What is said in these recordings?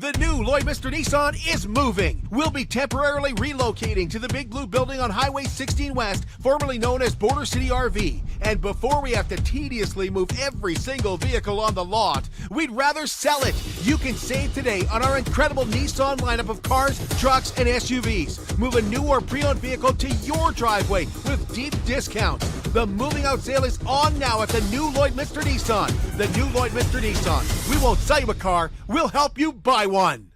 The new Lloydminster Nissan is moving. We'll be temporarily relocating to the Big Blue Building on Highway 16 West, formerly known as Border City RV. And before we have to tediously move every single vehicle on the lot, we'd rather sell it. You can save today on our incredible Nissan lineup of cars, trucks, and SUVs. Move a new or pre-owned vehicle to your driveway with deep discounts. The moving out sale is on now at the new Lloydminster Nissan. The new Lloydminster Nissan. We won't sell you a car, we'll help you buy one.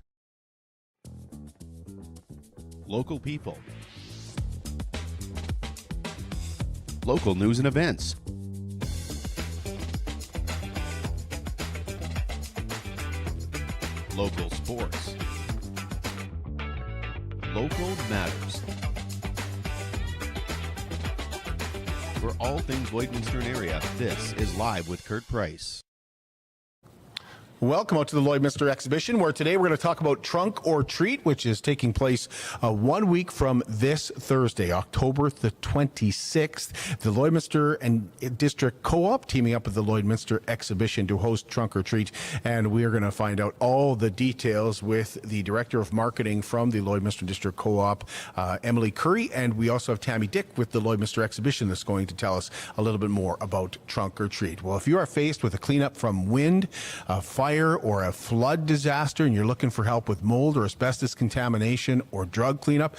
Local people. Local news and events. Local sports. Local matters. For all things Lloydminster area, this is Live with Kurt Price. Welcome out to the Lloydminster exhibition, where today we're going to talk about Trunk or Treat, which is taking place 1 week from this Thursday, October the 26th. The Lloydminster and District Co-op teaming up with the Lloydminster exhibition to host Trunk or Treat, and we are going to find out all the details with the Director of Marketing from the Lloydminster District Co-op, Emelie Currie, and we also have Tammy Dyck with the Lloydminster exhibition that's going to tell us a little bit more about Trunk or Treat. Well, if you are faced with a cleanup from wind, fire, or a flood disaster and you're looking for help with mold or asbestos contamination or drug cleanup,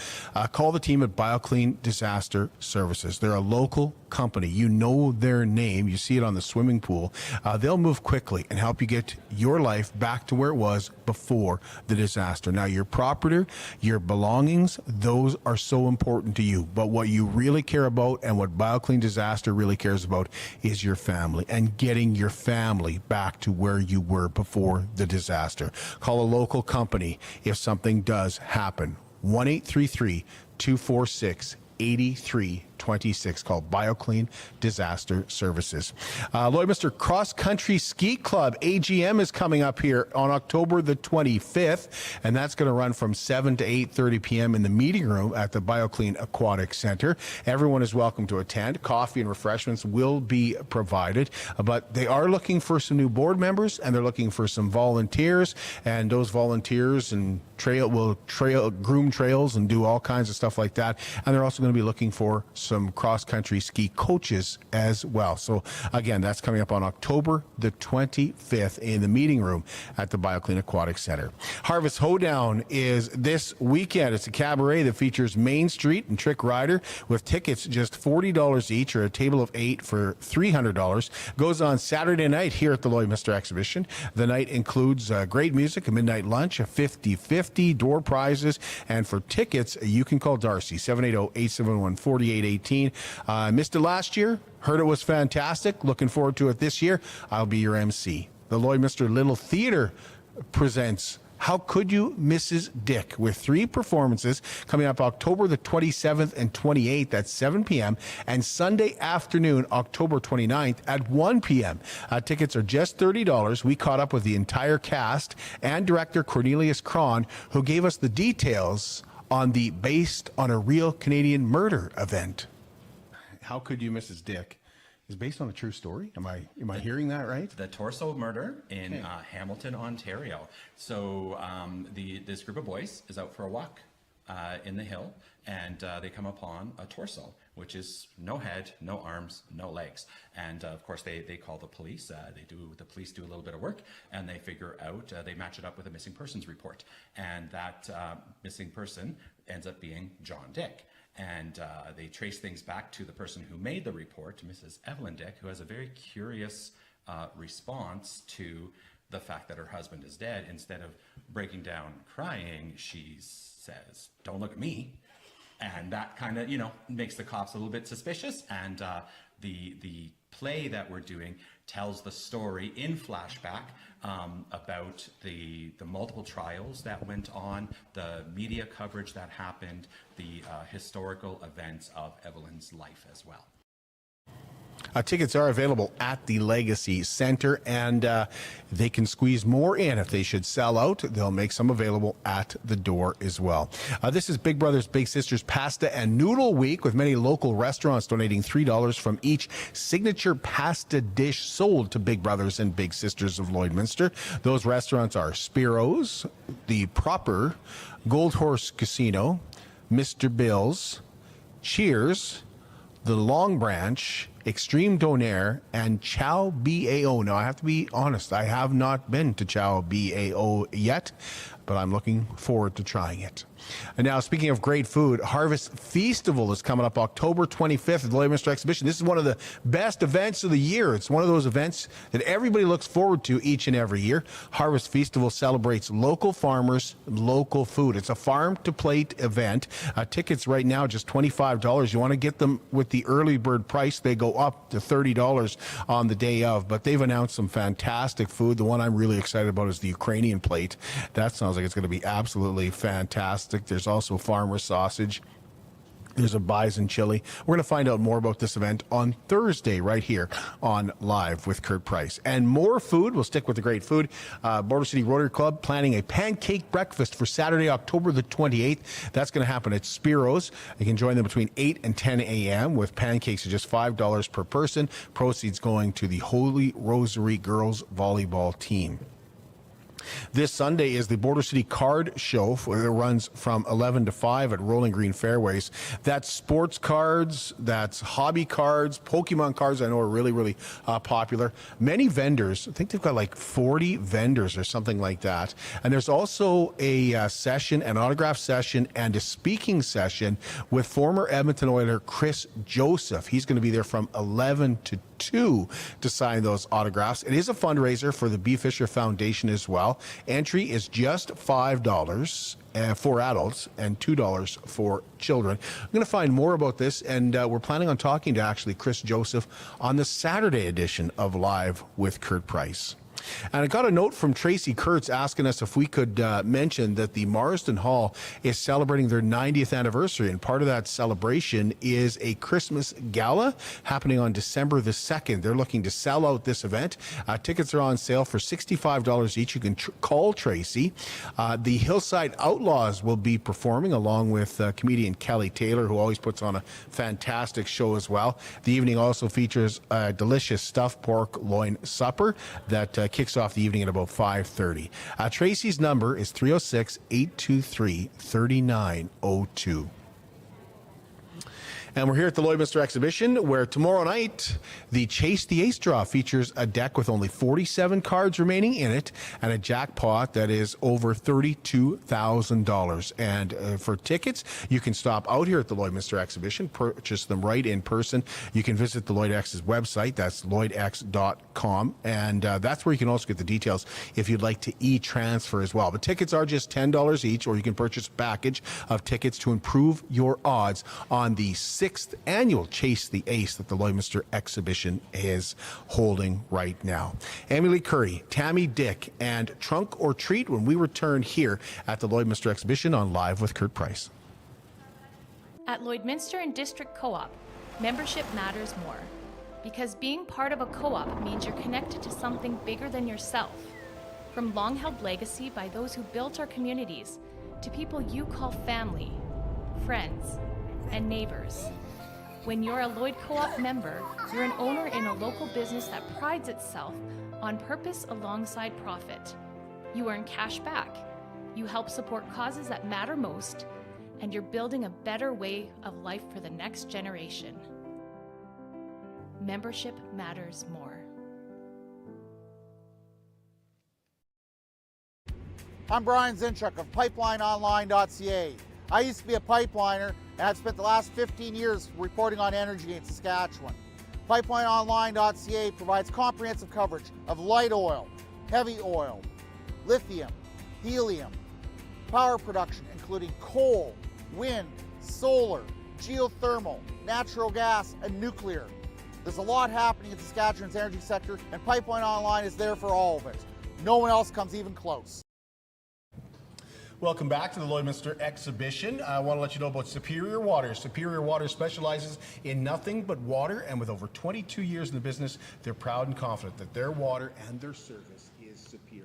call the team at BioClean Disaster Services. They're a local company. You know their name. You see it on the swimming pool. They'll move quickly and help you get your life back to where it was before the disaster. Now, your property, your belongings, those are so important to you. But what you really care about and what BioClean Disaster really cares about is your family and getting your family back to where you were before the disaster. Call a local company if something does happen. 1-833-246-8326, called BioClean Disaster Services. Lloydminster Cross Country Ski Club AGM is coming up here on October the 25th, and that's going to run from 7 to 8:30 p.m. in the meeting room at the BioClean Aquatic Center. Everyone is welcome to attend. Coffee and refreshments will be provided, but they are looking for some new board members, and they're looking for some volunteers, and those volunteers and groom trails and do all kinds of stuff like that. And they're also going to be looking for some cross-country ski coaches as well. So again, that's coming up on October the 25th in the meeting room at the BioClean Aquatic Center. Harvest Hoedown is this weekend. It's a cabaret that features Main Street and Trick Rider with tickets just $40 each, or a table of 8 for $300. Goes on Saturday night here at the Lloydminster exhibition. The night includes great music, a midnight lunch, a 50-50, door prizes, and for tickets, you can call Darcy, 780-871-4818. Missed it last year, heard it was fantastic, looking forward to it this year. I'll be your MC. The Lloydminster Little Theatre presents How Could You, Mrs. Dyck, with 3 performances coming up October the 27th and 28th at 7 p.m. and Sunday afternoon, October 29th at 1 p.m. Tickets are just $30. We caught up with the entire cast and director Cornelius Cron, who gave us the details on the Based on a Real Canadian Murder event. How Could You, Mrs. Dyck is based on a true story. Am I hearing that right? The Torso murder in Hamilton, Ontario. So this group of boys is out for a walk in the hill, and they come upon a torso, which is no head, no arms, no legs. And of course they call the police. The police do a little bit of work, and they figure out, they match it up with a missing persons report. And that missing person ends up being John Dyck. And they trace things back to the person who made the report, Mrs. Evelyn Dyck, who has a very curious response to the fact that her husband is dead. Instead of breaking down crying, she says, "Don't look at me." And that kind of, makes the cops a little bit suspicious. And the play that we're doing tells the story in flashback about the multiple trials that went on, the media coverage that happened, the historical events of Evelyn's life as well. Tickets are available at the Legacy Centre, and they can squeeze more in. If they should sell out, they'll make some available at the door as well. This is Big Brothers Big Sisters Pasta and Noodle Week, with many local restaurants donating $3 from each signature pasta dish sold to Big Brothers and Big Sisters of Lloydminster. Those restaurants are Spiro's, The Proper, Gold Horse Casino, Mr. Bill's, Cheers, The Long Branch, Extreme Donair, and Chow BAO. Now, I have to be honest, I have not been to Chow BAO yet, but I'm looking forward to trying it. And now, speaking of great food, Harvest Feastival is coming up October 25th at the Lloydminster Exhibition. This is one of the best events of the year. It's one of those events that everybody looks forward to each and every year. Harvest Feastival celebrates local farmers, local food. It's a farm-to-plate event. Tickets right now just $25. You want to get them with the early bird price. They go up to $30 on the day of, but they've announced some fantastic food. The one I'm really excited about is the Ukrainian plate. That sounds like it's going to be absolutely fantastic. There's also farmer sausage. There's a bison chili. We're going to find out more about this event on Thursday right here on Live with Kurt Price. And more food. We'll stick with the great food. Border City Rotary Club planning a pancake breakfast for Saturday, October the 28th. That's going to happen at Spiro's. You can join them between 8 and 10 a.m. with pancakes at just $5 per person. Proceeds going to the Holy Rosary Girls Volleyball team. This Sunday is the Border City Card Show. It runs from 11 to 5 at Rolling Green Fairways. That's sports cards, that's hobby cards, Pokemon cards I know are really, really popular. Many vendors, I think they've got like 40 vendors or something like that. And there's also a session, an autograph session, and a speaking session with former Edmonton Oiler Chris Joseph. He's going to be there from 11 to 2 to sign those autographs. It is a fundraiser for the B. Fisher Foundation as well. Entry is just $5 for adults and $2 for children. I'm going to find more about this, and we're planning on talking to actually Chris Joseph on the Saturday edition of Live with Kurt Price. And I got a note from Tracy Kurtz asking us if we could mention that the Marsden Hall is celebrating their 90th anniversary, and part of that celebration is a Christmas gala happening on December the 2nd. They're looking to sell out this event. Tickets are on sale for $65 each. You can call Tracy. The Hillside Outlaws will be performing along with comedian Kelly Taylor, who always puts on a fantastic show as well. The evening also features a delicious stuffed pork loin supper that kicks off the evening at about 5:30. Tracy's number is 306-823-3902. And we're here at the Lloydminster Exhibition, where tomorrow night, the Chase the Ace draw features a deck with only 47 cards remaining in it and a jackpot that is over $32,000. And for tickets, you can stop out here at the Lloydminster Exhibition, purchase them right in person. You can visit the LloydX's website, that's lloydx.com, and that's where you can also get the details if you'd like to e-transfer as well. But tickets are just $10 each, or you can purchase a package of tickets to improve your odds on the 6th annual Chase the Ace that the Lloydminster Exhibition is holding right now. Emelie, Currie, Tammy, Dyck, and Trunk or Treat when we return here at the Lloydminster Exhibition on Live with Kurt Price. At Lloydminster and District Co-op, membership matters more. Because being part of a co-op means you're connected to something bigger than yourself. From long-held legacy by those who built our communities, to people you call family, friends, and neighbors. When you're a Lloyd Co-op member, you're an owner in a local business that prides itself on purpose alongside profit. You earn cash back, you help support causes that matter most, and you're building a better way of life for the next generation. Membership matters more. I'm Brian Zinchuk of PipelineOnline.ca. I used to be a pipeliner, and I've spent the last 15 years reporting on energy in Saskatchewan. PipelineOnline.ca provides comprehensive coverage of light oil, heavy oil, lithium, helium, power production including coal, wind, solar, geothermal, natural gas, and nuclear. There's a lot happening in Saskatchewan's energy sector, and Pipeline Online is there for all of it. No one else comes even close. Welcome back to the Lloydminster exhibition. I want to let you know about Superior Water. Superior Water specializes in nothing but water, and with over 22 years in the business, they're proud and confident that their water and their service is superior.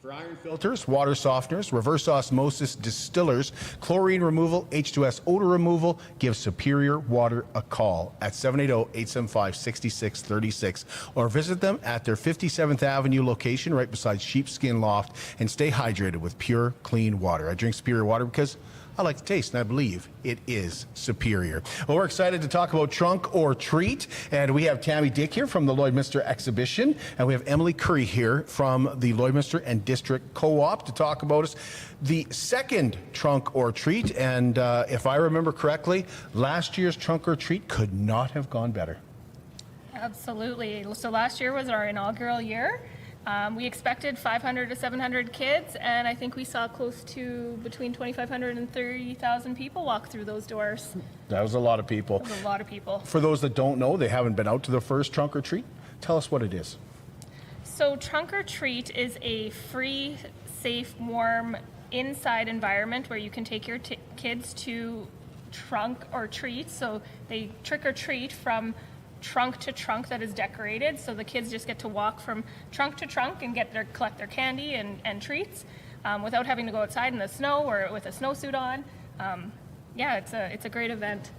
For iron filters, water softeners, reverse osmosis distillers, chlorine removal, H2S odor removal, give Superior Water a call at 780-875-6636 or visit them at their 57th Avenue location right beside Sheepskin Loft, and stay hydrated with pure, clean water. I drink Superior Water because I like the taste, and I believe it is superior. Well, we're excited to talk about Trunk or Treat, and we have Tammy Dyck here from the Lloydminster exhibition, and we have Emelie Currie here from the Lloydminster and District Co-op to talk about us the second Trunk or Treat. And if I remember correctly, last year's Trunk or Treat could not have gone better. Absolutely. So last year was our inaugural year. We expected 500 to 700 kids, and I think we saw close to between 2,500 and 30,000 people walk through those doors. That was a lot of people. That was a lot of people. For those that don't know, they haven't been out to the first Trunk or Treat. Tell us what it is. So Trunk or Treat is a free, safe, warm, inside environment where you can take your kids to trunk or treat. So they trick or treat from trunk to trunk that is decorated, so the kids just get to walk from trunk to trunk and collect their candy and treats without having to go outside in the snow or with a snowsuit on. Yeah, it's a great event.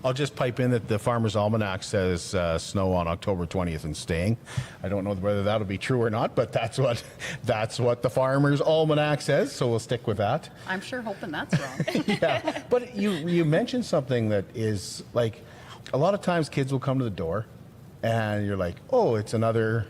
I'll just pipe in that the Farmer's Almanac says snow on October 20th and staying. I don't know whether that'll be true or not, but that's what the Farmer's Almanac says, so we'll stick with that. I'm sure hoping that's wrong. Yeah, but you mentioned something that is like, a lot of times kids will come to the door and you're like, oh, it's another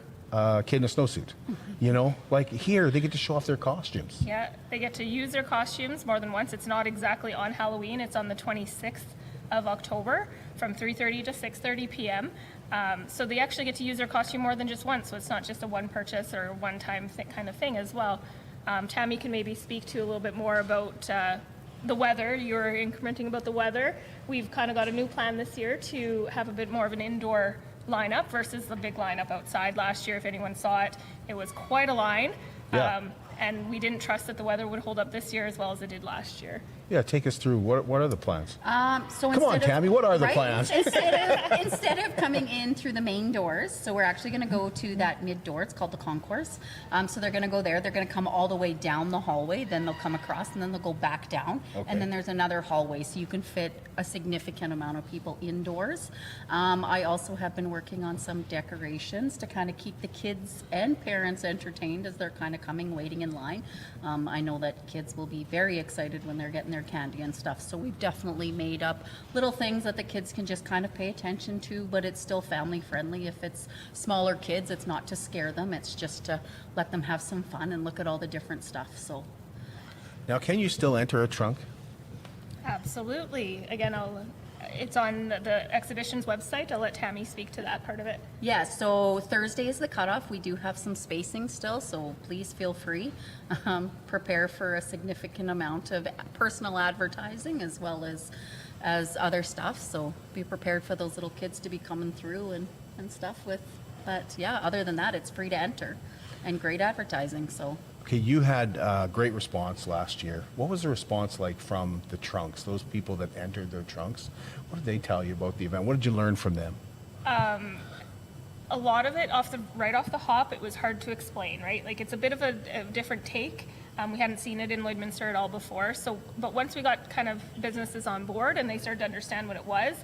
kid in a snowsuit. You know, like here, they get to show off their costumes. Yeah, they get to use their costumes more than once. It's not exactly on Halloween. It's on the 26th of October from 3:30 to 6:30 p.m. So they actually get to use their costume more than just once. So it's not just a one purchase or one-time kind of thing as well. Tammy can maybe speak to a little bit more about the weather. You were incrementing about the weather. We've kind of got a new plan this year to have a bit more of an indoor lineup versus the big lineup outside. Last year, if anyone saw it, it was quite a line. Yeah. And we didn't trust that the weather would hold up this year as well as it did last year. Yeah, take us through, what are the plans? So Come on, Tammy, what are the plans? Instead of coming in through the main doors, so we're actually going to go to that mid door. It's called the concourse. So they're going to go there. They're going to come all the way down the hallway. Then they'll come across, and then they'll go back down. Okay. And then there's another hallway, so you can fit a significant amount of people indoors. I also have been working on some decorations to kind of keep the kids and parents entertained as they're kind of coming, waiting in line. I know that kids will be very excited when they're getting their candy and stuff, so we've definitely made up little things that the kids can just kind of pay attention to, but it's still family friendly. If it's smaller kids, it's not to scare them, it's just to let them have some fun and look at all the different stuff. So Now, can you still enter a trunk? Absolutely. Again, it's on the exhibition's website. I'll let Tammy speak to that part of it. yeah, so Thursday is the cutoff. We do have some spacing still, so please feel free. Prepare for a significant amount of personal advertising as well as other stuff, so be prepared for those little kids to be coming through and stuff with. But yeah, other than that, it's free to enter and great advertising. So Okay, you had a great response last year. What was the response like from the trunks, those people that entered their trunks? What did they tell you about the event? What did you learn from them? A lot of it right off the hop, it was hard to explain, right? Like it's a bit of a different take. We hadn't seen it in Lloydminster at all before. But once we got kind of businesses on board and they started to understand what it was,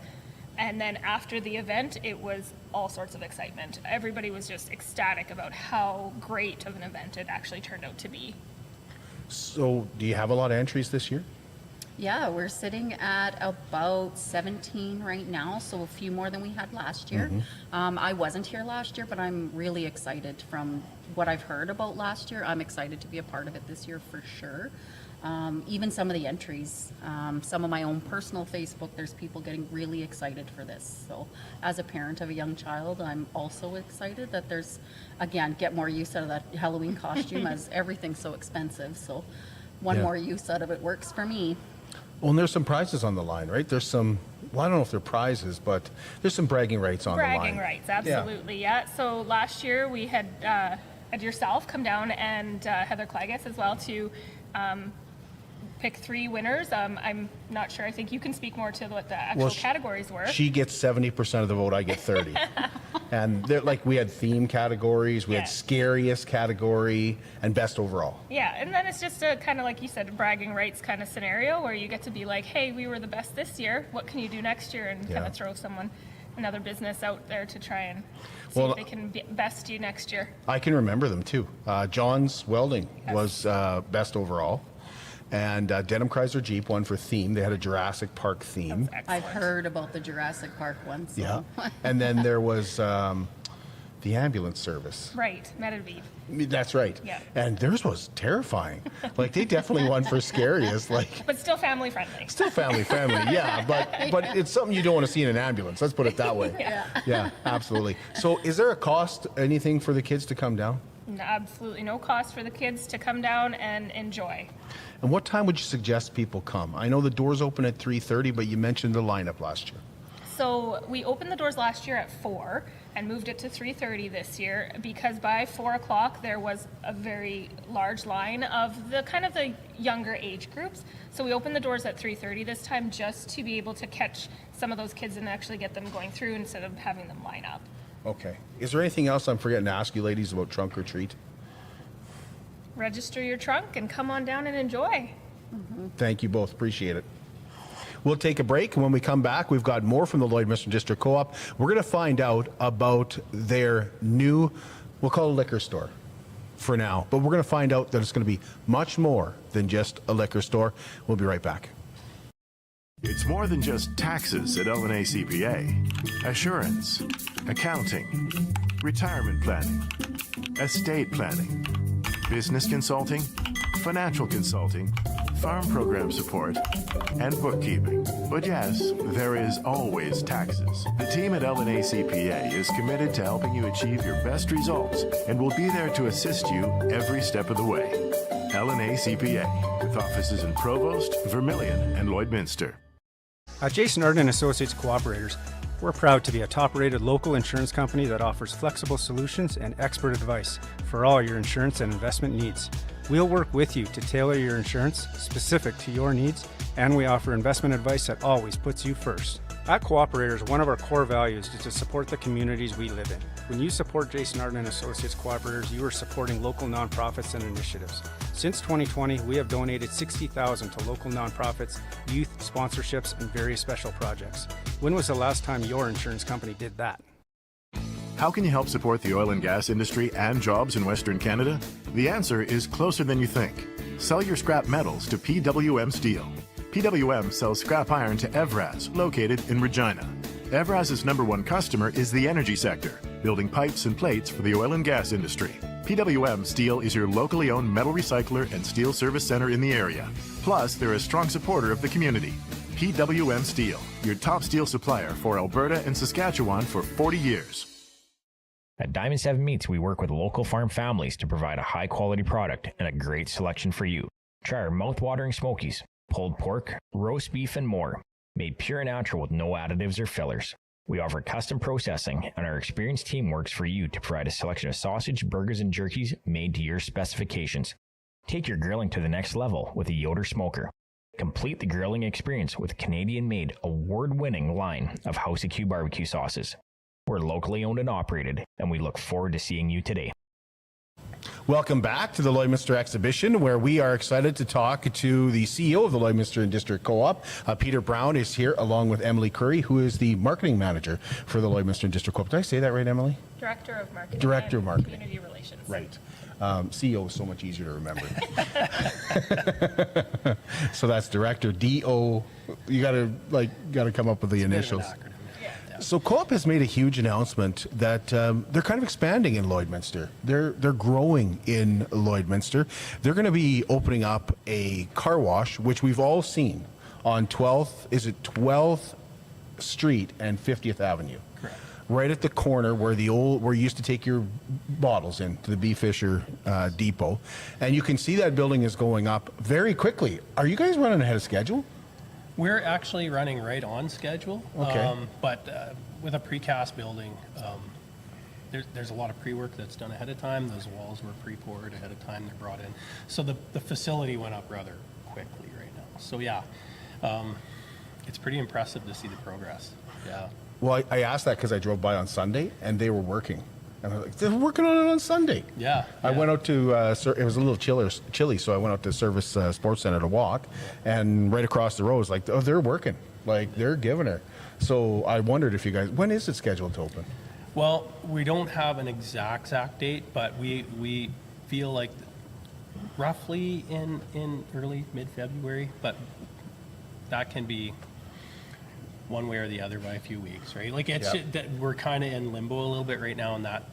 and then after the event, it was all sorts of excitement. Everybody was just ecstatic about how great of an event it actually turned out to be. So, do you have a lot of entries this year? yeah, we're sitting at about 17 right now, so a few more than we had last year. I wasn't here last year, but I'm really excited from what I've heard about last year. I'm excited to be a part of it this year for sure. Even some of the entries, some of my own personal Facebook, there's people getting really excited for this. So as a parent of a young child, I'm also excited that there's, again, get more use out of that Halloween costume as everything's so expensive. So one more use out of it works for me. Well, and there's some prizes on the line, right? There's some, well, I don't know if they're prizes, but there's some bragging rights on the line. Bragging rights, absolutely, yeah. So last year we had yourself come down and Heather Clagus as well to pick 3 winners. I'm not sure. I think you can speak more to what the actual categories were. She gets 70% of the vote. I get 30. And like we had theme categories, we had scariest category, and best overall. Yeah, and then it's just a kind of like you said, bragging rights kind of scenario where you get to be like, hey, we were the best this year. What can you do next year? And kind of throw another business out there to try and see if they can best you next year. I can remember them too. John's Welding was best overall. And Denham Chrysler Jeep won for theme. They had a Jurassic Park theme. I've heard about the Jurassic Park one. So. Yeah. And then there was the ambulance service. Right, Metaviv. That's right. Yeah. And theirs was terrifying. Like they definitely won for scariest. Like. But still family friendly. Still family friendly, yeah. But it's something you don't want to see in an ambulance. Let's put it that way. Yeah, absolutely. So is there a cost, anything for the kids to come down? No, absolutely no cost for the kids to come down and enjoy. And what time would you suggest people come? I know the doors open at 3:30, but you mentioned the lineup last year. So we opened the doors last year at 4 and moved it to 3:30 this year because by 4 o'clock there was a very large line of the younger age groups. So we opened the doors at 3:30 this time just to be able to catch some of those kids and actually get them going through instead of having them line up. Okay. Is there anything else I'm forgetting to ask you ladies about trunk or treat? Register your trunk and come on down and enjoy. Thank you both. Appreciate it. We'll take a break, and when we come back, we've got more from the Lloydminster District Co-op. We're going to find out about their new, we'll call it a liquor store for now, but we're going to find out that it's going to be much more than just a liquor store. We'll be right back. It's more than just taxes at L&A CPA. Assurance, accounting, retirement planning, estate planning, business consulting, financial consulting, farm program support, and bookkeeping. But yes, there is always taxes. The team at L&A CPA is committed to helping you achieve your best results and will be there to assist you every step of the way. L&A CPA, with offices in Provost, Vermilion, and Lloydminster. At Jason Arden Associates Cooperators, we're proud to be a top-rated local insurance company that offers flexible solutions and expert advice for all your insurance and investment needs. We'll work with you to tailor your insurance specific to your needs, and we offer investment advice that always puts you first. At Cooperators, one of our core values is to support the communities we live in. When you support Jason Arden Associates Cooperators, you are supporting local nonprofits and initiatives. Since 2020, we have donated $60,000 to local nonprofits, youth sponsorships, and various special projects. When was the last time your insurance company did that? How can you help support the oil and gas industry and jobs in Western Canada? The answer is closer than you think. Sell your scrap metals to PWM Steel. PWM sells scrap iron to Evraz, located in Regina. Evraz's #1 customer is the energy sector, building pipes and plates for the oil and gas industry. PWM Steel is your locally owned metal recycler and steel service center in the area. Plus, they're a strong supporter of the community. PWM Steel, your top steel supplier for Alberta and Saskatchewan for 40 years. At Diamond 7 Meats, we work with local farm families to provide a high-quality product and a great selection for you. Try our mouth-watering smokies, pulled pork, roast beef, and more, made pure and natural with no additives or fillers. We offer custom processing, and our experienced team works for you to provide a selection of sausage, burgers, and jerkies made to your specifications. Take your grilling to the next level with a Yoder smoker. Complete the grilling experience with Canadian-made, award-winning line of House of Q barbecue sauces. We're locally owned and operated, and we look forward to seeing you today. Welcome back to the Lloydminster exhibition, where we are excited to talk to the CEO of the Lloydminster District Co-op. Peter Brown is here along with Emelie Currie, who is the marketing manager for the Lloydminster District Co-op. Did I say that right, Emelie? Director of Marketing. Director of Marketing. Community Relations. Right. CEO is so much easier to remember. So that's Director, D-O. You gotta come up with the initials. So Co-op has made a huge announcement that they're kind of expanding in Lloydminster. They're growing in Lloydminster. They're going to be opening up a car wash, which we've all seen on 12th Street and 50th Avenue. Correct. Right at the corner where where you used to take your bottles in to the B. Fisher depot. And you can see that building is going up very quickly. Are you guys running ahead of schedule? We're actually running right on schedule, okay. But with a precast building, there's a lot of pre-work that's done ahead of time. Those walls were pre-poured ahead of time. They're brought in. So the facility went up rather quickly right So yeah, it's pretty impressive to see the progress. Yeah. Well, I asked that because I drove by on Sunday and they were working. And I was like, they're working on it on Sunday. Yeah. I went out to, it was a little chilly, so I went out to Service Sports Center to walk, and right across the road was like, oh, they're working. Like, they're giving her. So I wondered if you guys, when is it scheduled to open? Well, we don't have an exact date, but we feel like roughly in early, mid-February, but that can be one way or the other by a few weeks, right? Like it's that we're kind of in limbo a little bit right now in that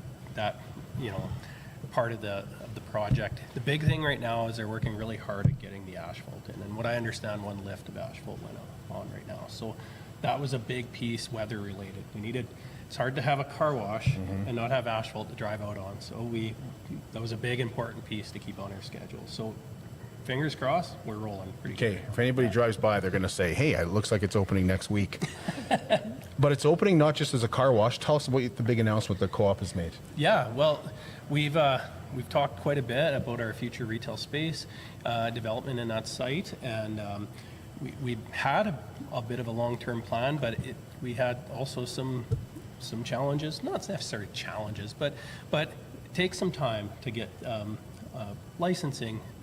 part of the project. The big thing right now is they're working really hard at getting the asphalt in, and what I understand, one lift of asphalt went on right now. So that was a big piece, weather related. It's hard to have a car wash and not have asphalt to drive out on. So that was a big important piece to keep on our schedule. So fingers crossed, we're rolling pretty good. Okay, if anybody drives by, they're going to say, hey, it looks like it's opening next week. But it's opening not just as a car wash. Tell us about the big announcement the co-op has made. Yeah, well, we've talked quite a bit about our future retail space development in that site, and we had a bit of a long-term plan, but we had also some challenges, not necessarily challenges, but it takes some time to get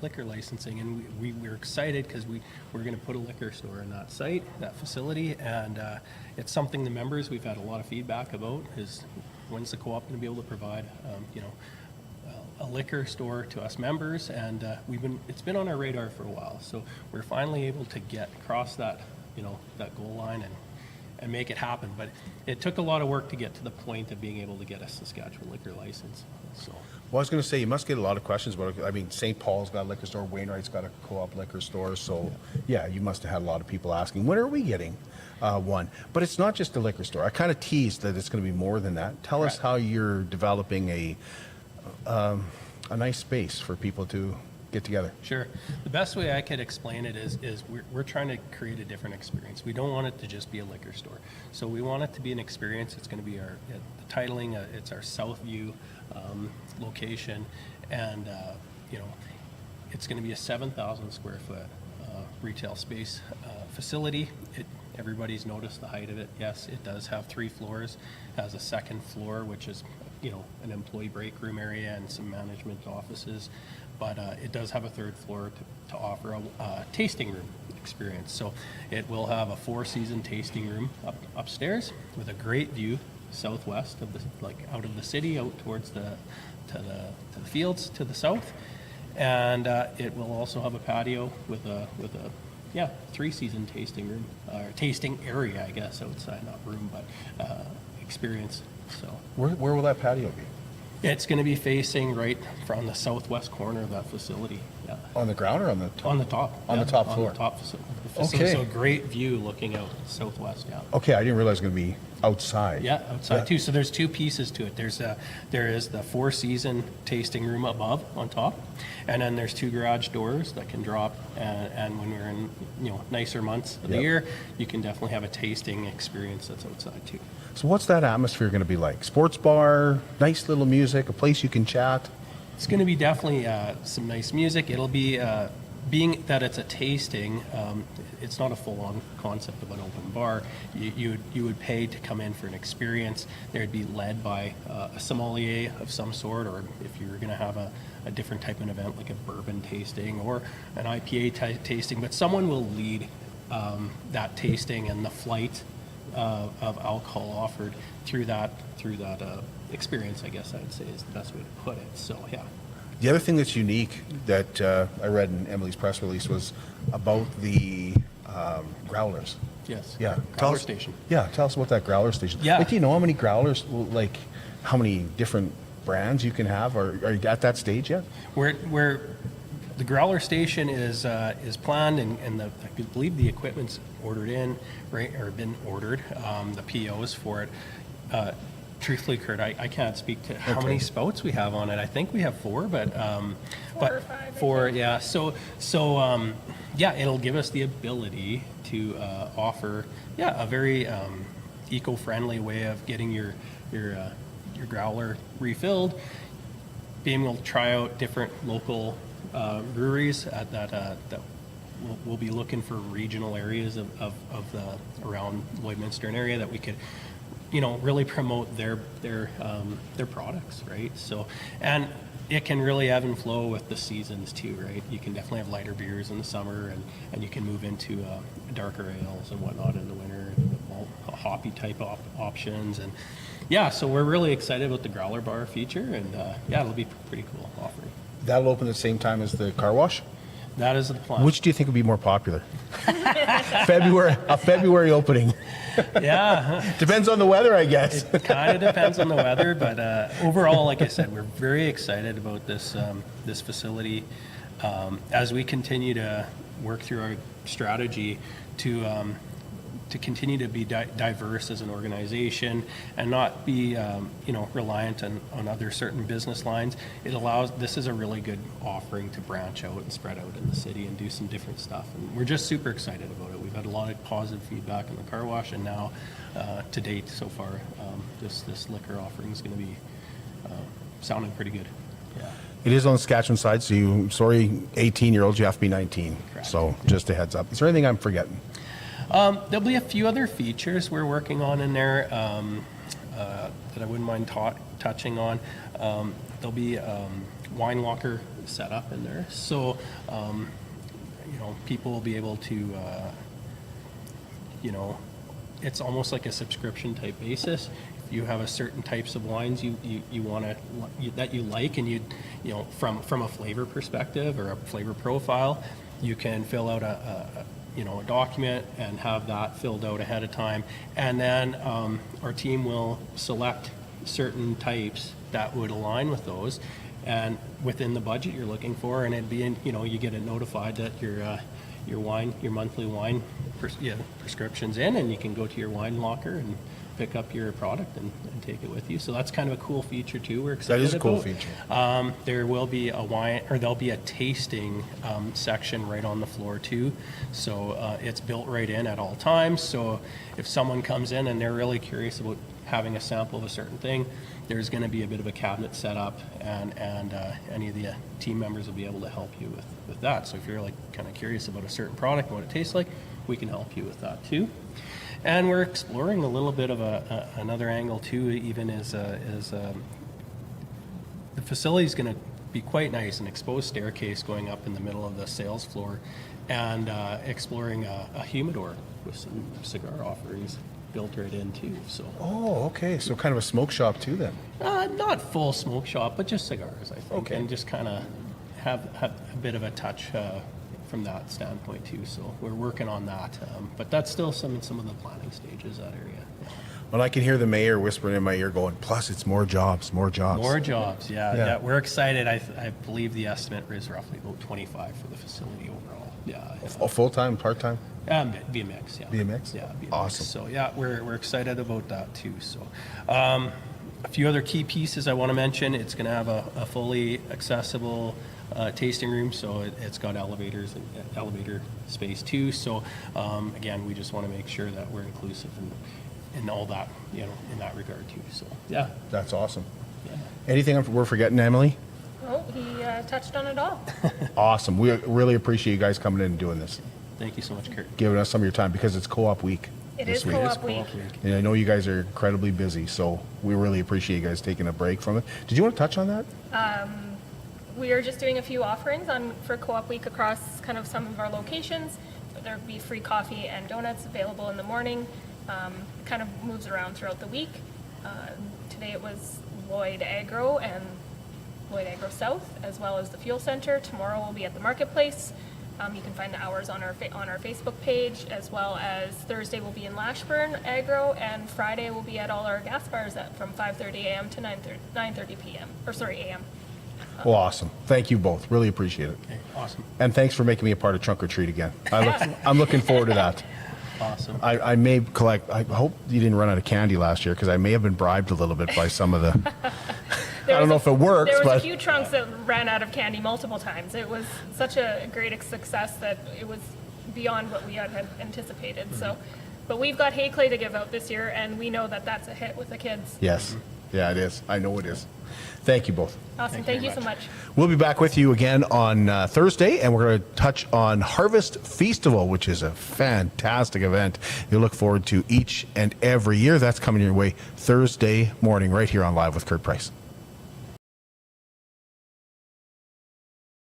liquor licensing, and we were excited because we're going to put a liquor store in that site, that facility, and it's something the members, we've had a lot of feedback about, is when's the co-op going to be able to provide a liquor store to us members, and it's been on our radar for a while, so we're finally able to get across that that goal line and make it happen. But it took a lot of work to get to the point of being able to get a Saskatchewan liquor license. So. Well, I was going to say, you must get a lot of questions about it. I mean, St. Paul's got a liquor store, Wainwright's got a co-op liquor store, so yeah, you must have had a lot of people asking, when are we getting one? But it's not just a liquor store. I kind of teased that it's going to be more than that. Tell us how you're developing a nice space for people to get together. Sure. The best way I could explain it is we're trying to create a different experience. We don't want it to just be a liquor store. So we want it to be an experience. It's going to be the titling, it's our Southview location, and it's going to be a 7,000 square foot retail space facility. Everybody's noticed the height of it. Yes, it does have 3 floors. It has a second floor, which is an employee break room area and some management offices, but it does have a 3rd floor to offer a tasting room experience. So it will have a 4-season tasting room upstairs with a great view southwest of out of the city, out towards to the fields to the south, and it will also have a patio with a 3-season tasting room or tasting area, I guess, outside, not room, but experience. So where will that patio be? It's going to be facing right from the southwest corner of that facility. Yeah. On the ground or on the top? On the top. On the top floor. On the top facility. Okay. So great view looking out southwest. Yeah. Okay, I didn't realize it was going to be outside. Yeah, outside too. So there's 2 pieces to it. There is the 4-season tasting room above on top, and then there's 2 garage doors that can drop. And when we're in nicer months of the year, you can definitely have a tasting experience that's outside too. So what's that atmosphere going to be like? Sports bar, nice little music, a place you can chat? It's going to be definitely some nice music. It'll be, being that it's a tasting, it's not a full-on concept of an open bar. You would pay to come in for an experience. There'd be led by a sommelier of some sort, or if you were going to have a different type of event like a bourbon tasting or an IPA tasting, but someone will lead that tasting and the flight of alcohol offered through that experience, I guess I'd say is the best way to put it. So yeah. The other thing that's unique that I read in Emelie's press release was about the growlers. Yes. Yeah. Growler station. Yeah. Tell us about that growler station. Yeah. Like, do you know how many growlers, like how many different brands you can have? Or are you at that stage yet? Where the growler station is planned, and I believe the equipment's ordered in, right, or been ordered. The POs for it. Truthfully, Kurt, I can't speak to how many spouts we have on it. I think we have 4, but 4 or 5. 4, yeah. So it'll give us the ability to offer a very eco-friendly way of getting your growler refilled, being able to try out different local breweries that we'll be looking for regional areas of the around Lloydminster and area that we could, really promote their products, right? So, and it can really ebb and flow with the seasons too, right? You can definitely have lighter beers in the summer, and you can move into darker ales and whatnot in the winter, and hoppy type options, and yeah, so we're really excited about the growler bar feature, and it'll be pretty cool offering. That'll open at the same time as the car wash? That is the plan. Which do you think would be more popular? A February opening. Yeah. Depends on the weather, I guess. It kind of depends on the weather, but overall, like I said, we're very excited about this this facility as we continue to work through our strategy to continue to be diverse as an organization and not be reliant on other certain business lines. This is a really good offering to branch out and spread out in the city and do some different stuff, and we're just super excited about it. We've had a lot of positive feedback in the car wash, and now to date so far this liquor offering is going to be sounding pretty good. Yeah. It is on the Saskatchewan side, so 18-year-olds, you have to be 19. Correct. So just a heads up. Is there anything I'm forgetting? There'll be a few other features we're working on in there that I wouldn't mind touching on. There'll be wine locker set up in there, so people will be able to, it's almost like a subscription type basis. If you have a certain types of wines you want that you like, and from a flavor perspective or a flavor profile, you can fill out a document and have that filled out ahead of time, and then our team will select certain types that would align with those and within the budget you're looking for, and it'd be you get it notified that your monthly wine prescription's in, and you can go to your wine locker and pick up your product and take it with you. So that's kind of a cool feature too. We're excited about. That is a cool feature. There will be there'll be a tasting section right on the floor too. So it's built right in at all times. So if someone comes in and they're really curious about having a sample of a certain thing, there's going to be a bit of a cabinet set up, and any of the team members will be able to help you with that. So if you're kind of curious about a certain product and what it tastes like, we can help you with that too. And we're exploring a little bit of another angle too, even is the facility is going to be quite nice, an exposed staircase going up in the middle of the sales floor, and exploring a humidor with some cigar offerings built right in too. So. Oh, okay. So kind of a smoke shop too then. Not full smoke shop, but just cigars, I think. Okay. And just kind of have a bit of a touch from that standpoint too. So we're working on that, but that's still some of the planning stages, that area. Well, I can hear the mayor whispering in my ear going, plus it's more jobs, more jobs. More jobs, yeah. We're excited. I believe the estimate is roughly about 25 for the facility overall. Yeah. Full-time, part-time? Be a mix, yeah. Be a mix? Yeah, be a awesome. Mix. So yeah, we're excited about that too. So a few other key pieces I want to mention. It's going to have a fully accessible tasting room, so it's got elevators and elevator space too. So again, we just want to make sure that we're inclusive in all that, in that regard too. So yeah, that's awesome. Yeah. Anything we're forgetting, Emelie? Oh, he touched on it all. Awesome. We really appreciate you guys coming in and doing this. Thank you so much, Kurt. Giving us some of your time, because it's co-op week. It is co-op week. And I know you guys are incredibly busy, so we really appreciate you guys taking a break from it. Did you want to touch on that? We are just doing a few offerings for co-op week across kind of some of our locations. There'll be free coffee and donuts available in the morning. It kind of moves around throughout the week. Today it was Lloyd Agro and Lloyd Agro South, as well as the Fuel Center. Tomorrow we'll be at the Marketplace. You can find the hours on our Facebook page, as well as Thursday we'll be in Lashburn Agro, and Friday we'll be at all our gas bars from 5:30 a.m. to 9:30 p.m. a.m. Well, awesome. Thank you both. Really appreciate it. Okay, awesome. And thanks for making me a part of Trunk or Treat again. I'm looking forward to that. Awesome. I may collect. I hope you didn't run out of candy last year, because I may have been bribed a little bit by some of the. I don't know if it works, there was but a few trunks that ran out of candy multiple times. It was such a great success that it was beyond what we had anticipated. Mm-hmm. So, but we've got hay clay to give out this year, and we know that that's a hit with the kids. Yes. Yeah, it is. I know it is. Thank you both. Awesome. Thank you so much. We'll be back with you again on Thursday, and we're going to touch on Harvest Festival, which is a fantastic event you look forward to each and every year. That's coming your way Thursday morning right here on Live with Curt Price.